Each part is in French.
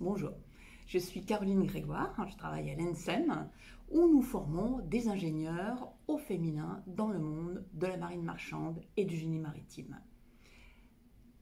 Bonjour, je suis Caroline Grégoire, je travaille à l'ENSEM où nous formons des ingénieurs au féminin dans le monde de la marine marchande et du génie maritime.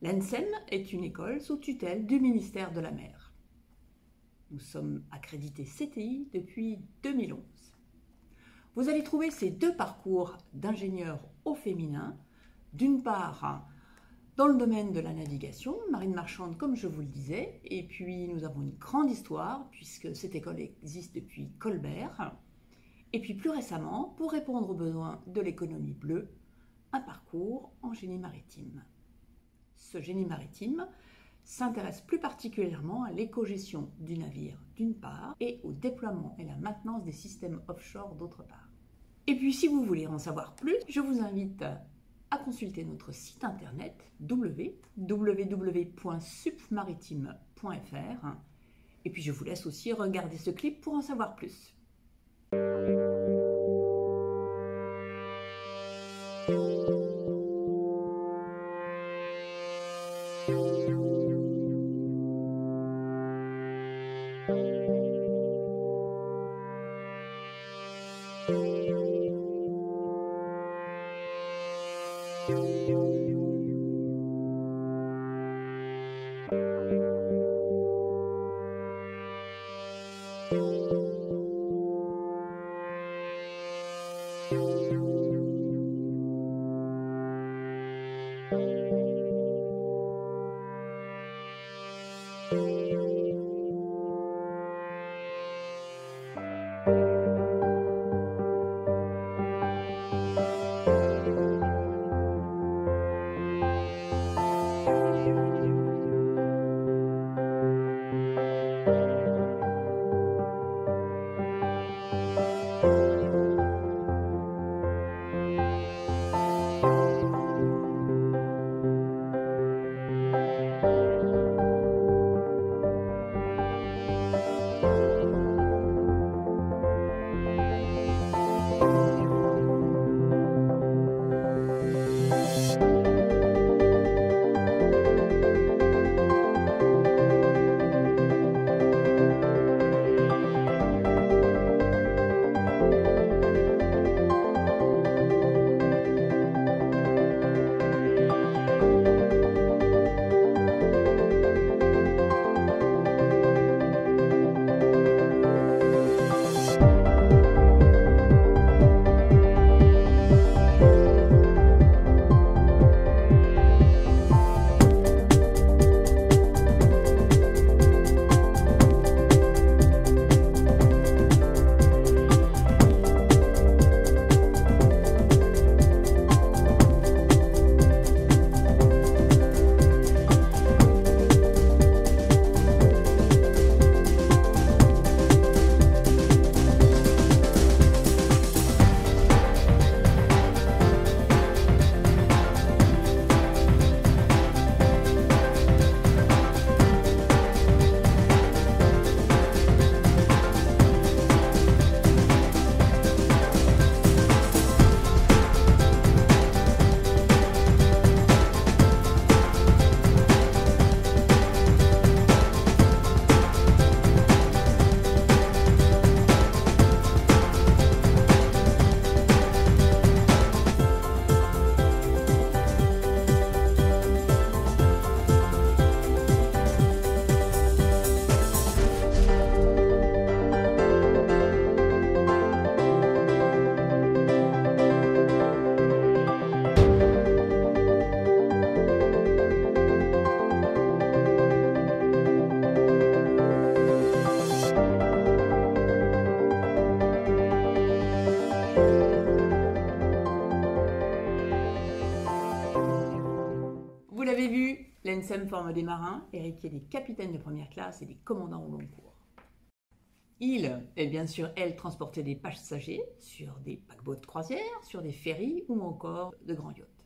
L'ENSEM est une école sous tutelle du ministère de la Mer. Nous sommes accrédités CTI depuis 2011. Vous allez trouver ces deux parcours d'ingénieurs au féminin, d'une part dans le domaine de la navigation, marine marchande comme je vous le disais, et puis nous avons une grande histoire puisque cette école existe depuis Colbert, et puis plus récemment, pour répondre aux besoins de l'économie bleue, un parcours en génie maritime. Ce génie maritime s'intéresse plus particulièrement à l'éco-gestion du navire d'une part et au déploiement et la maintenance des systèmes offshore d'autre part. Et puis si vous voulez en savoir plus, je vous invite à consulter notre site internet www.supmaritime.fr et puis je vous laisse aussi regarder ce clip pour en savoir plus. Vous l'avez vu, l'ENSEM forme des marins, héritiers des capitaines de première classe et des commandants au long cours. Ils, et bien sûr, elles, transportaient des passagers sur des paquebots de croisière, sur des ferries ou encore de grands yachts.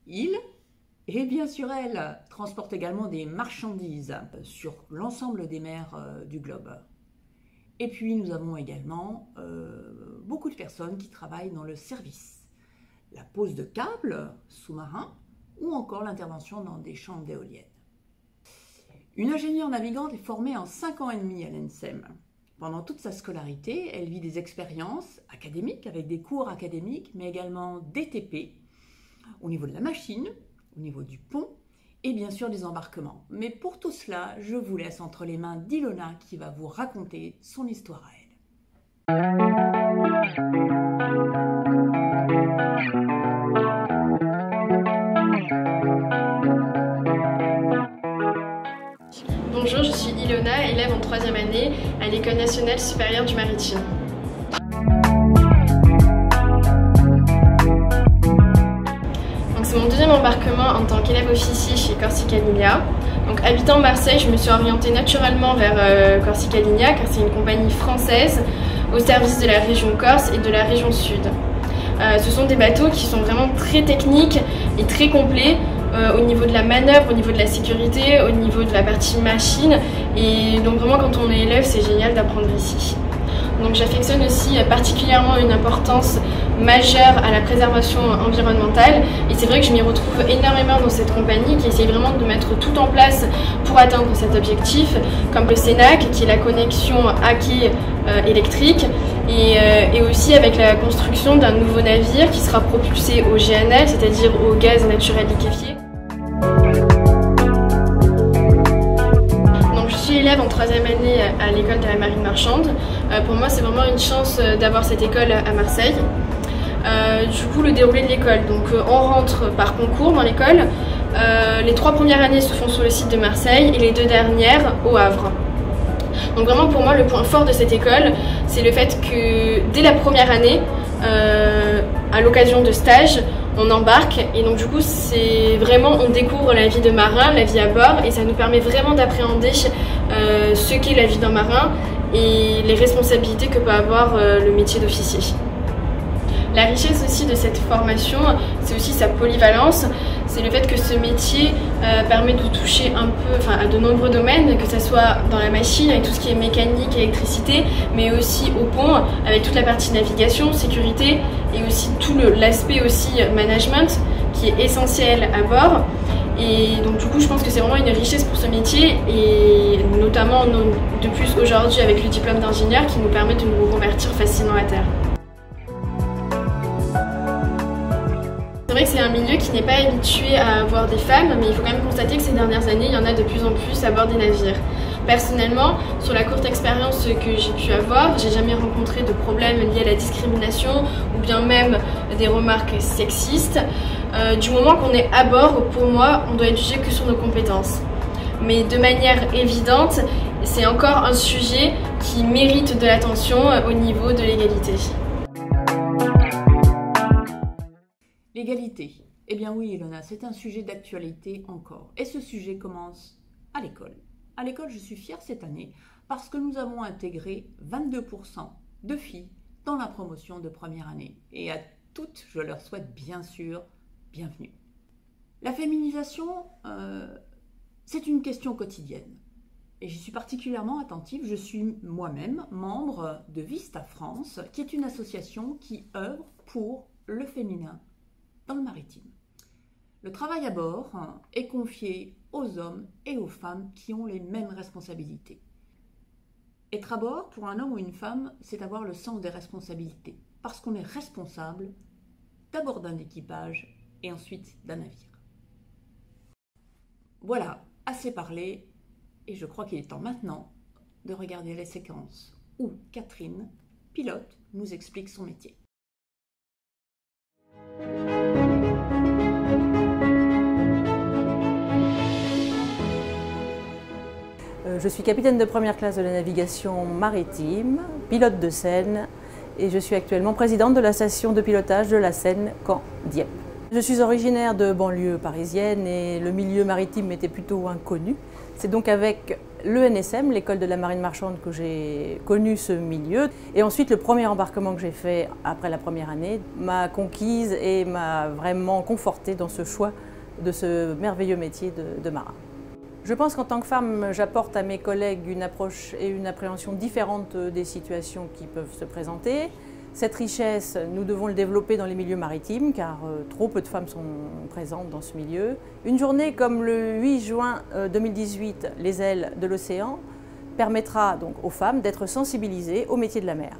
Ils, et bien sûr, elles, transportent également des marchandises sur l'ensemble des mers du globe. Et puis, nous avons également beaucoup de personnes qui travaillent dans le service, la pose de câbles sous-marins ou encore l'intervention dans des champs d'éoliennes. Une ingénieure navigante est formée en 5 ans et demi à l'ENSEM. Pendant toute sa scolarité, elle vit des expériences académiques avec des cours académiques, mais également des TP au niveau de la machine, au niveau du pont et bien sûr des embarquements. Mais pour tout cela, je vous laisse entre les mains d'Ilona qui va vous raconter son histoire à elle. Bonjour, je suis Ilona, élève en 3e année à l'École nationale supérieure du maritime. C'est mon deuxième embarquement en tant qu'élève officier chez Corsica Linea. Donc, habitant Marseille, je me suis orientée naturellement vers Corsica Linea car c'est une compagnie française au service de la région Corse et de la région Sud. Ce sont des bateaux qui sont vraiment très techniques et très complets au niveau de la manœuvre, au niveau de la sécurité, au niveau de la partie machine. Et donc vraiment quand on est élève, c'est génial d'apprendre ici. Donc j'affectionne aussi particulièrement une importance majeure à la préservation environnementale et c'est vrai que je m'y retrouve énormément dans cette compagnie qui essaye vraiment de mettre tout en place pour atteindre cet objectif, comme le CENAC qui est la connexion à quai électrique et aussi avec la construction d'un nouveau navire qui sera propulsé au GNL, c'est-à-dire au gaz naturel liquéfié. Je suis élève en 3e année à l'école de la marine marchande. Pour moi, c'est vraiment une chance d'avoir cette école à Marseille. Du coup, le déroulé de l'école. Donc, on rentre par concours dans l'école. Les 3 premières années se font sur le site de Marseille et les 2 dernières au Havre. Donc vraiment, pour moi, le point fort de cette école, c'est le fait que dès la première année, à l'occasion de stages, on embarque et donc du coup c'est vraiment, on découvre la vie de marin, la vie à bord et ça nous permet vraiment d'appréhender ce qu'est la vie d'un marin et les responsabilités que peut avoir le métier d'officier. La richesse aussi de cette formation, c'est aussi sa polyvalence, c'est le fait que ce métier permet de toucher un peu, à de nombreux domaines, que ce soit dans la machine avec tout ce qui est mécanique, électricité, mais aussi au pont avec toute la partie navigation, sécurité et aussi tout l'aspect aussi management qui est essentiel à bord. Et donc du coup je pense que c'est vraiment une richesse pour ce métier et notamment de plus aujourd'hui avec le diplôme d'ingénieur qui nous permet de nous reconvertir facilement à terre. C'est vrai que c'est un milieu qui n'est pas habitué à avoir des femmes, mais il faut quand même constater que ces dernières années, il y en a de plus en plus à bord des navires. Personnellement, sur la courte expérience que j'ai pu avoir, j'ai jamais rencontré de problèmes liés à la discrimination ou bien même des remarques sexistes. Du moment qu'on est à bord, pour moi, on doit être jugé que sur nos compétences. Mais de manière évidente, c'est encore un sujet qui mérite de l'attention au niveau de l'égalité. L'égalité. Eh bien oui, Ilona, c'est un sujet d'actualité encore. Et ce sujet commence à l'école. À l'école, je suis fière cette année parce que nous avons intégré 22% de filles dans la promotion de première année. Et à toutes, je leur souhaite bien sûr bienvenue. La féminisation, c'est une question quotidienne. Et j'y suis particulièrement attentive. Je suis moi-même membre de Vista France, qui est une association qui œuvre pour le féminin dans le maritime. Le travail à bord est confié aux hommes et aux femmes qui ont les mêmes responsabilités. Être à bord, pour un homme ou une femme, c'est avoir le sens des responsabilités, parce qu'on est responsable d'abord d'un équipage et ensuite d'un navire. Voilà, assez parlé, et je crois qu'il est temps maintenant de regarder les séquences où Catherine, pilote, nous explique son métier. Je suis capitaine de première classe de la navigation maritime, pilote de Seine et je suis actuellement présidente de la station de pilotage de la Seine Caen-Dieppe. Je suis originaire de banlieue parisienne et le milieu maritime était plutôt inconnu. C'est donc avec l'ENSM, l'école de la marine marchande, que j'ai connu ce milieu. Et ensuite, le premier embarquement que j'ai fait après la première année m'a conquise et m'a vraiment confortée dans ce choix de ce merveilleux métier de marin. Je pense qu'en tant que femme, j'apporte à mes collègues une approche et une appréhension différente des situations qui peuvent se présenter. Cette richesse, nous devons le développer dans les milieux maritimes car trop peu de femmes sont présentes dans ce milieu. Une journée comme le 8 juin 2018, les ailes de l'océan, permettra donc aux femmes d'être sensibilisées au métier de la mer.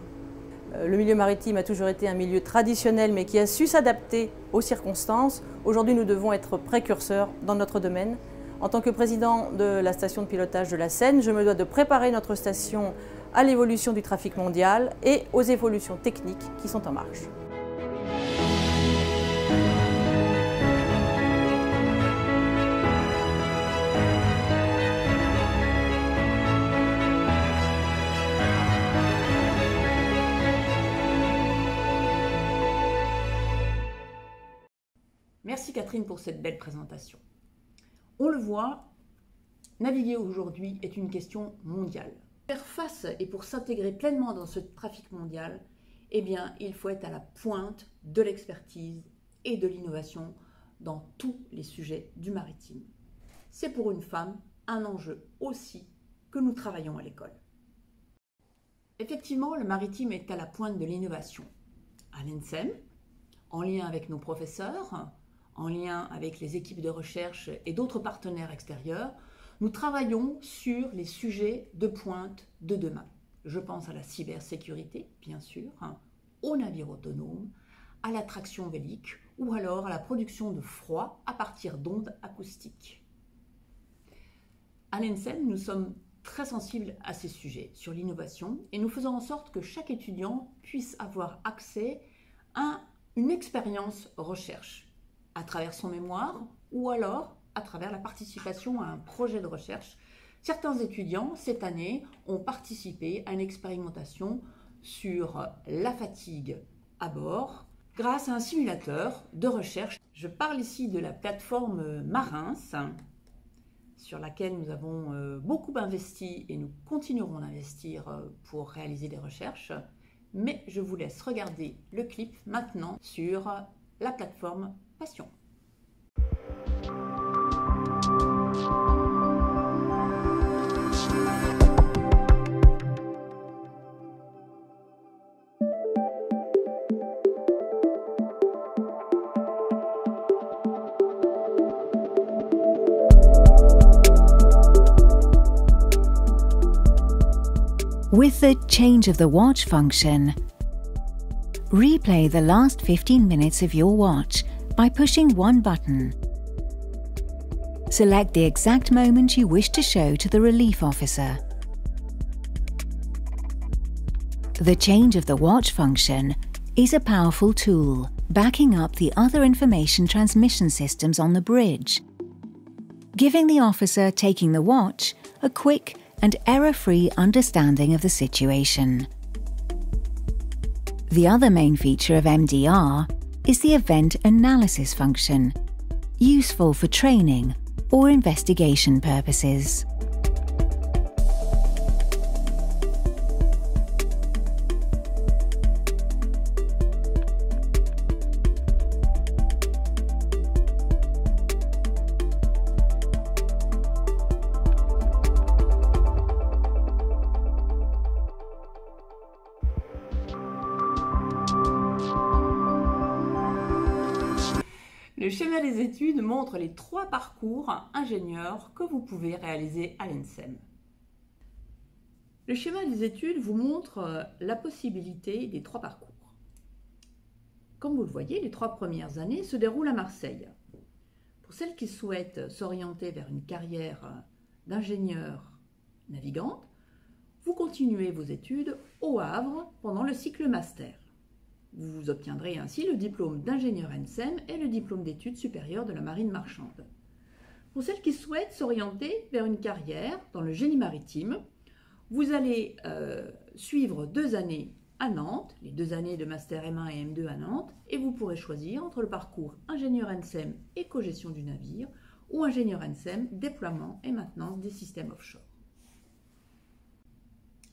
Le milieu maritime a toujours été un milieu traditionnel mais qui a su s'adapter aux circonstances. Aujourd'hui, nous devons être précurseurs dans notre domaine. En tant que président de la station de pilotage de la Seine, je me dois de préparer notre station à l'évolution du trafic mondial et aux évolutions techniques qui sont en marche. Merci Catherine pour cette belle présentation. On le voit, naviguer aujourd'hui est une question mondiale. Pour faire face et pour s'intégrer pleinement dans ce trafic mondial, eh bien, il faut être à la pointe de l'expertise et de l'innovation dans tous les sujets du maritime. C'est pour une femme un enjeu aussi que nous travaillons à l'école. Effectivement, le maritime est à la pointe de l'innovation. À l'ENSEM, en lien avec nos professeurs, en lien avec les équipes de recherche et d'autres partenaires extérieurs, nous travaillons sur les sujets de pointe de demain. Je pense à la cybersécurité, bien sûr, aux navires autonomes, à la traction vélique ou alors à la production de froid à partir d'ondes acoustiques. À l'ENSEM, nous sommes très sensibles à ces sujets sur l'innovation et nous faisons en sorte que chaque étudiant puisse avoir accès à une expérience recherche à travers son mémoire ou alors à travers la participation à un projet de recherche. Certains étudiants, cette année, ont participé à une expérimentation sur la fatigue à bord grâce à un simulateur de recherche. Je parle ici de la plateforme Marins, sur laquelle nous avons beaucoup investi et nous continuerons d'investir pour réaliser des recherches. Mais je vous laisse regarder le clip maintenant sur la plateforme Passion. With the change of the watch function, replay the last 15 minutes of your watch by pushing one button. Select the exact moment you wish to show to the relief officer. The change of the watch function is a powerful tool, backing up the other information transmission systems on the bridge, giving the officer taking the watch a quick and error-free understanding of the situation. The other main feature of MDR is the event analysis function, useful for training or investigation purposes. Le schéma des études montre les 3 parcours ingénieurs que vous pouvez réaliser à l'ENSEM. Le schéma des études vous montre la possibilité des 3 parcours. Comme vous le voyez, les 3 premières années se déroulent à Marseille. Pour celles qui souhaitent s'orienter vers une carrière d'ingénieur navigante, vous continuez vos études au Havre pendant le cycle master. Vous obtiendrez ainsi le diplôme d'ingénieur ENSEM et le diplôme d'études supérieures de la marine marchande. Pour celles qui souhaitent s'orienter vers une carrière dans le génie maritime, vous allez suivre 2 années à Nantes, les 2 années de master M1 et M2 à Nantes, et vous pourrez choisir entre le parcours ingénieur ENSEM et cogestion du navire ou ingénieur ENSEM, déploiement et maintenance des systèmes offshore.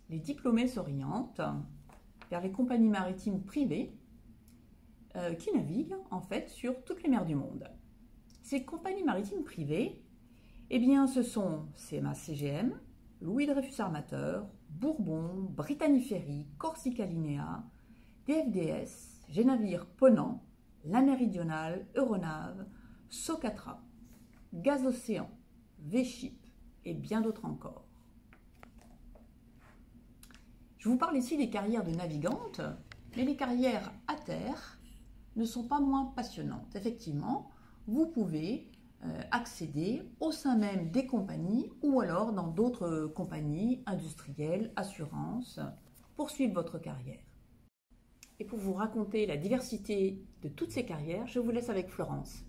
Les diplômés s'orientent vers les compagnies maritimes privées qui naviguent en fait sur toutes les mers du monde. Ces compagnies maritimes privées, eh bien, ce sont CMA CGM, Louis Dreyfus Armateur, Bourbon, Brittany Ferries, Corsica Linea, DFDS, Génavire Ponant, La Méridionale, Euronave, Socatra, Gaz Océan, V-Ship et bien d'autres encore. Je vous parle ici des carrières de navigantes, mais les carrières à terre ne sont pas moins passionnantes. Effectivement, vous pouvez accéder au sein même des compagnies ou alors dans d'autres compagnies industrielles, assurances, poursuivre votre carrière. Et pour vous raconter la diversité de toutes ces carrières, je vous laisse avec Florence.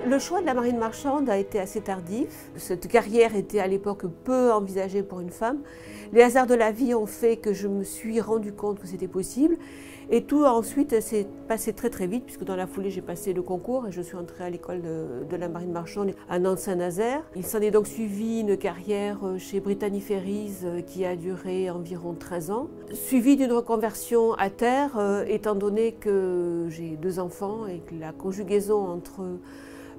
Le choix de la marine marchande a été assez tardif. Cette carrière était à l'époque peu envisagée pour une femme. Les hasards de la vie ont fait que je me suis rendu compte que c'était possible. Et tout ensuite s'est passé très très vite, puisque dans la foulée j'ai passé le concours et je suis entrée à l'école de la marine marchande à Nantes-Saint-Nazaire. Il s'en est donc suivi une carrière chez Brittany Ferries qui a duré environ 13 ans, suivie d'une reconversion à terre, étant donné que j'ai 2 enfants et que la conjugaison entre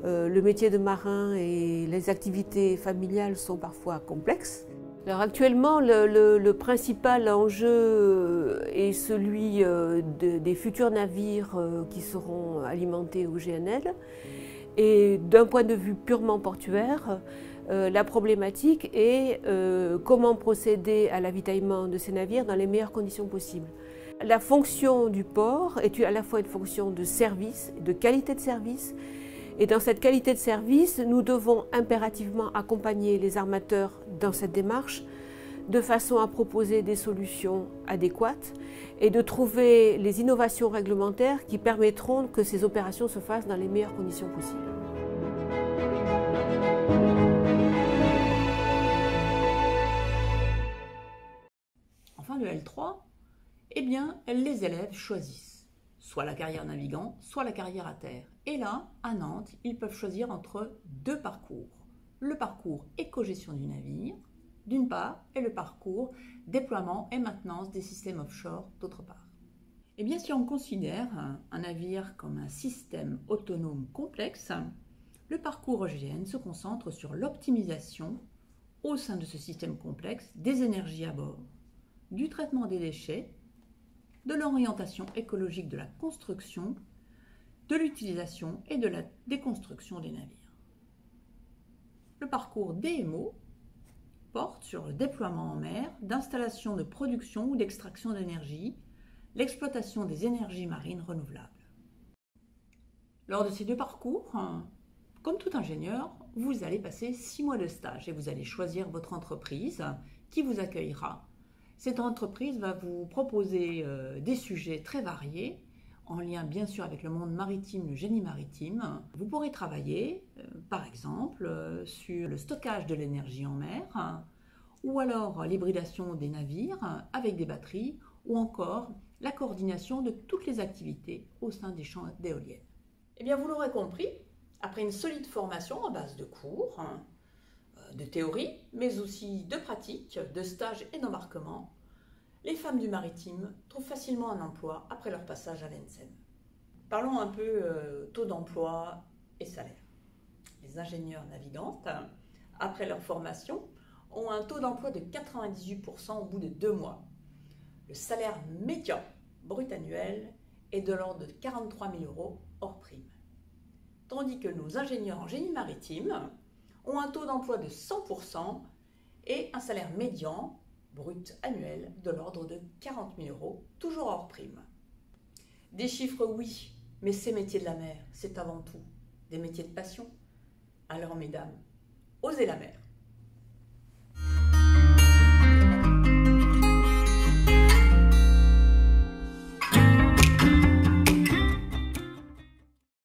le métier de marin et les activités familiales sont parfois complexes. Alors actuellement, le principal enjeu est celui des futurs navires qui seront alimentés au GNL. Et d'un point de vue purement portuaire, la problématique est comment procéder à l'avitaillement de ces navires dans les meilleures conditions possibles. La fonction du port est à la fois une fonction de service, de qualité de service. Et dans cette qualité de service, nous devons impérativement accompagner les armateurs dans cette démarche de façon à proposer des solutions adéquates et de trouver les innovations réglementaires qui permettront que ces opérations se fassent dans les meilleures conditions possibles. Enfin, le L3, eh bien, les élèves choisissent soit la carrière navigant, soit la carrière à terre. Et là, à Nantes, ils peuvent choisir entre 2 parcours. Le parcours éco-gestion du navire, d'une part, et le parcours déploiement et maintenance des systèmes offshore, d'autre part. Et bien, si on considère un navire comme un système autonome complexe, le parcours EGN se concentre sur l'optimisation, au sein de ce système complexe, des énergies à bord, du traitement des déchets, de l'orientation écologique de la construction, de l'utilisation et de la déconstruction des navires. Le parcours DMO porte sur le déploiement en mer d'installations de production ou d'extraction d'énergie, l'exploitation des énergies marines renouvelables. Lors de ces 2 parcours, comme tout ingénieur, vous allez passer 6 mois de stage et vous allez choisir votre entreprise qui vous accueillera. Cette entreprise va vous proposer des sujets très variés, en lien bien sûr avec le monde maritime, le génie maritime. Vous pourrez travailler, par exemple, sur le stockage de l'énergie en mer, ou alors l'hybridation des navires avec des batteries, ou encore la coordination de toutes les activités au sein des champs d'éoliennes. Eh bien, vous l'aurez compris, après une solide formation en base de cours, de théorie, mais aussi de pratique, de stage et d'embarquement, les femmes du maritime trouvent facilement un emploi après leur passage à l'ENSEM. Parlons un peu taux d'emploi et salaire. Les ingénieurs navigantes, après leur formation, ont un taux d'emploi de 98% au bout de 2 mois. Le salaire médian brut annuel est de l'ordre de 43 000 € hors prime. Tandis que nos ingénieurs en génie maritime ont un taux d'emploi de 100% et un salaire médian brut annuel de l'ordre de 40 000 €, toujours hors prime. Des chiffres, oui, mais ces métiers de la mer, c'est avant tout des métiers de passion. Alors mesdames, osez la mer.